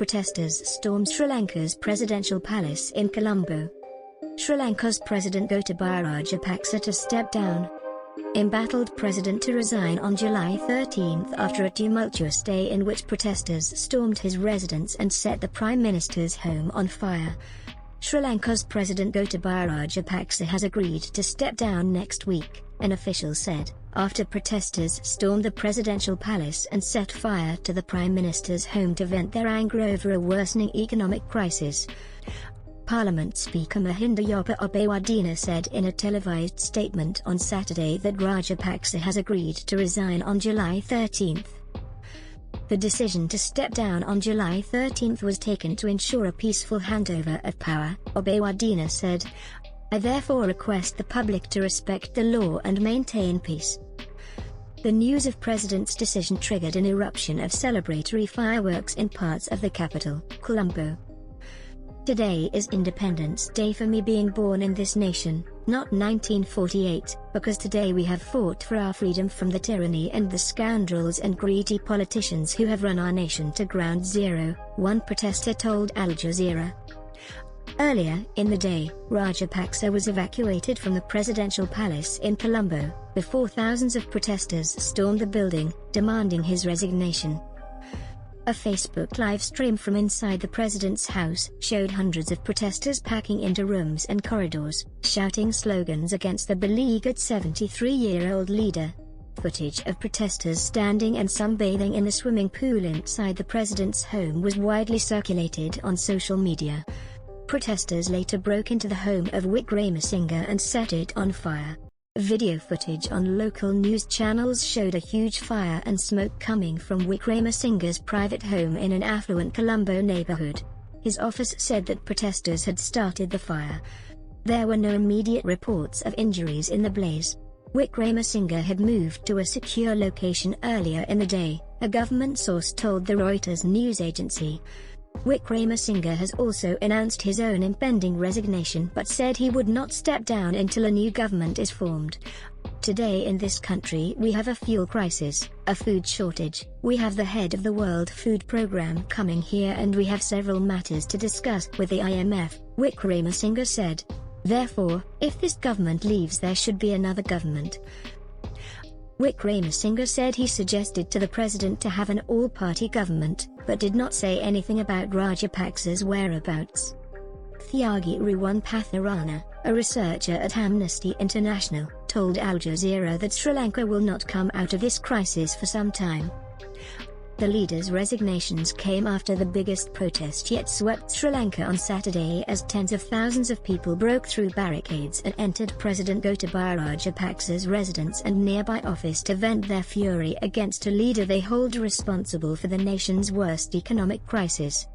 protesters stormed Sri Lanka's presidential palace in Colombo. Sri Lanka's President Gotabaya Rajapaksa to step down. Embattled president to resign on July 13 after a tumultuous day in which protesters stormed his residence and set the Prime Minister's home on fire. Sri Lanka's President Gotabaya Rajapaksa has agreed to step down next week, an official said, after protesters stormed the presidential palace and set fire to the Prime Minister's home to vent their anger over a worsening economic crisis. Parliament Speaker Mahinda Yapa said in a televised statement on Saturday that Rajapaksa has agreed to resign on July 13. The decision to step down on July 13 was taken to ensure a peaceful handover of power, Obawadina said. I therefore request the public to respect the law and maintain peace. The news of President's decision triggered an eruption of celebratory fireworks in parts of the capital, Colombo. Today is Independence Day for me, being born in this nation, not 1948, because today we have fought for our freedom from the tyranny and the scoundrels and greedy politicians who have run our nation to ground zero, one protester told Al Jazeera. Earlier in the day, Rajapaksa was evacuated from the presidential palace in Colombo, before thousands of protesters stormed the building, demanding his resignation. A Facebook live stream from inside the president's house showed hundreds of protesters packing into rooms and corridors, shouting slogans against the beleaguered 73-year-old leader. Footage of protesters standing and sunbathing in the swimming pool inside the president's home was widely circulated on social media. Protesters later broke into the home of Wickramasinghe and set it on fire. Video footage on local news channels showed a huge fire and smoke coming from Wickramasinghe's private home in an affluent Colombo neighborhood. His office said that protesters had started the fire. There were no immediate reports of injuries in the blaze. Wickramasinghe had moved to a secure location earlier in the day, a government source told the Reuters news agency. Wickramasinghe has also announced his own impending resignation but said he would not step down until a new government is formed. Today in this country we have a fuel crisis, a food shortage, we have the head of the World Food Programme coming here and we have several matters to discuss with the IMF, Wickramasinghe said. Therefore, if this government leaves there should be another government. Wickramasinghe said he suggested to the president to have an all-party government, but did not say anything about Rajapaksa's whereabouts. Tyagi Ruwanpatharana, a researcher at Amnesty International, told Al Jazeera that Sri Lanka will not come out of this crisis for some time. The leader's resignations came after the biggest protest yet swept Sri Lanka on Saturday as tens of thousands of people broke through barricades and entered President Gotabaya Rajapaksa's residence and nearby office to vent their fury against a leader they hold responsible for the nation's worst economic crisis.